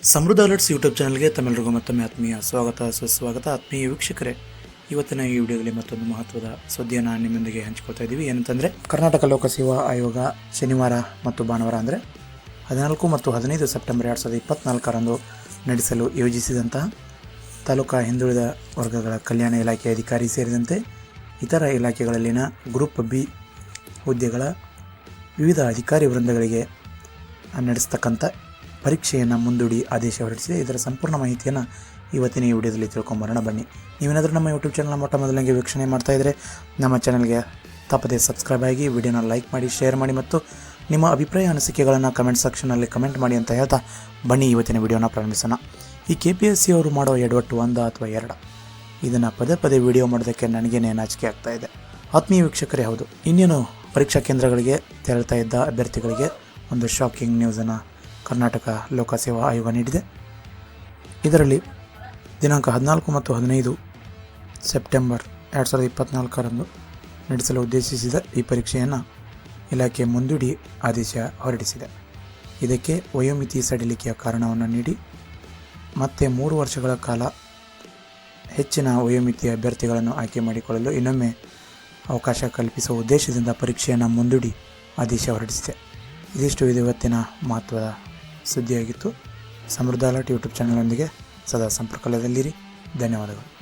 ಸಮೃದ್ಧ alerts YouTube ಚಾನಲ್ಗೆ ತಮ್ಮೆಲ್ಲರಿಗೂ ಮತ್ತೊಮ್ಮೆ ಆತ್ಮೀಯ ಸ್ವಾಗತ ಸುಸ್ವಾಗತ. ಆತ್ಮೀಯ ವೀಕ್ಷಕರೇ, ಇವತ್ತಿನ ಈ ವಿಡಿಯೋದಲ್ಲಿ ಮತ್ತೊಂದು ಮಹತ್ವದ ಸುದ್ದಿಯನ್ನು ನಿಮ್ಮೊಂದಿಗೆ ಹಂಚಿಕೊಳ್ತಾ ಇದ್ದೀವಿ. ಏನಂತಂದರೆ, ಕರ್ನಾಟಕ ಲೋಕಸೇವಾ ಆಯೋಗ ಶನಿವಾರ ಮತ್ತು ಭಾನುವಾರ ಅಂದರೆ 14 ಮತ್ತು 15 ಸೆಪ್ಟೆಂಬರ್ 2024ರಂದು ನಡೆಸಲು ಯೋಜಿಸಿದಂತಹ ತಾಲೂಕಾ ಹಿಂದುಳಿದ ವರ್ಗಗಳ ಕಲ್ಯಾಣ ಇಲಾಖೆ ಅಧಿಕಾರಿ ಸೇರಿದಂತೆ ಇತರ ಇಲಾಖೆಗಳಲ್ಲಿನ ಗ್ರೂಪ್ ಬಿ ಹುದ್ದೆಗಳ ವಿವಿಧ ಅಧಿಕಾರಿ ವೃಂದಗಳಿಗೆ ನಡೆಸ್ತಕ್ಕಂಥ ಪರೀಕ್ಷೆಯನ್ನು ಮುಂದೂಡಿ ಆದೇಶ ಹೊರಡಿಸಿದೆ. ಇದರ ಸಂಪೂರ್ಣ ಮಾಹಿತಿಯನ್ನು ಇವತ್ತಿನ ಈ ವಿಡಿಯೋದಲ್ಲಿ ತಿಳ್ಕೊಂಬರೋಣ. ಬನ್ನಿ. ನೀವೇನಾದರೂ ನಮ್ಮ ಯೂಟ್ಯೂಬ್ ಚಾನಲ್ನ ಮೊದಲನೇ ವೀಕ್ಷಣೆ ಮಾಡ್ತಾಯಿದ್ರೆ ನಮ್ಮ ಚಾನಲ್ಗೆ ತಪ್ಪದೇ ಸಬ್ಸ್ಕ್ರೈಬ್ ಆಗಿ, ವಿಡಿಯೋನ ಲೈಕ್ ಮಾಡಿ, ಶೇರ್ ಮಾಡಿ ಮತ್ತು ನಿಮ್ಮ ಅಭಿಪ್ರಾಯ ಅನಿಸಿಕೆಗಳನ್ನು ಕಮೆಂಟ್ ಸೆಕ್ಷನಲ್ಲಿ ಕಮೆಂಟ್ ಮಾಡಿ ಅಂತ ಹೇಳ್ತಾ ಬನ್ನಿ ಇವತ್ತಿನ ವಿಡಿಯೋನ ಪ್ರಾರಂಭಿಸೋಣ. ಈ KPSC ಅವರು ಮಾಡೋ ಎಡವಟ್ಟು 1 ಅಥವಾ 2, ಇದನ್ನು ಪದೇ ವಿಡಿಯೋ ಮಾಡೋದಕ್ಕೆ ನನಗೇನೆ ನಾಚಿಕೆ ಆಗ್ತಾ ಇದೆ. ಆತ್ಮೀಯ ವೀಕ್ಷಕರೇ, ಹೌದು, ಇನ್ನೇನು ಪರೀಕ್ಷಾ ಕೇಂದ್ರಗಳಿಗೆ ತೆರಳ್ತಾ ಇದ್ದ ಅಭ್ಯರ್ಥಿಗಳಿಗೆ ಒಂದು ಶಾಕಿಂಗ್ ನ್ಯೂಸನ್ನು ಕರ್ನಾಟಕ ಲೋಕಸೇವಾ ಆಯೋಗ ನೀಡಿದೆ. ಇದರಲ್ಲಿ ದಿನಾಂಕ 14 ಮತ್ತು 15 ಸೆಪ್ಟೆಂಬರ್ 2024ರಂದು ನಡೆಸಲು ಉದ್ದೇಶಿಸಿದ ಈ ಪರೀಕ್ಷೆಯನ್ನು ಇಲಾಖೆ ಮುಂದೂಡಿ ಆದೇಶ ಹೊರಡಿಸಿದೆ. ಇದಕ್ಕೆ ವಯೋಮಿತಿ ಸಡಿಲಿಕೆಯ ಕಾರಣವನ್ನು ನೀಡಿ ಮತ್ತೆ 3 ವರ್ಷಗಳ ಕಾಲ ಹೆಚ್ಚಿನ ವಯೋಮಿತಿಯ ಅಭ್ಯರ್ಥಿಗಳನ್ನು ಆಯ್ಕೆ ಮಾಡಿಕೊಳ್ಳಲು ಇನ್ನೊಮ್ಮೆ ಅವಕಾಶ ಕಲ್ಪಿಸುವ ಉದ್ದೇಶದಿಂದ ಪರೀಕ್ಷೆಯನ್ನು ಮುಂದೂಡಿ ಆದೇಶ ಹೊರಡಿಸಿದೆ. ಇದಿಷ್ಟು ಇವತ್ತಿನ ಮಹತ್ವದ ಸುದ್ದಿಯಾಗಿತ್ತು. ಸಮೃದ್ಧ ಅಲರ್ಟ್ ಯೂಟ್ಯೂಬ್ ಚಾನಲ್ನೊಂದಿಗೆ ಸದಾ ಸಂಪರ್ಕದಲ್ಲಿರಿ. ಧನ್ಯವಾದಗಳು.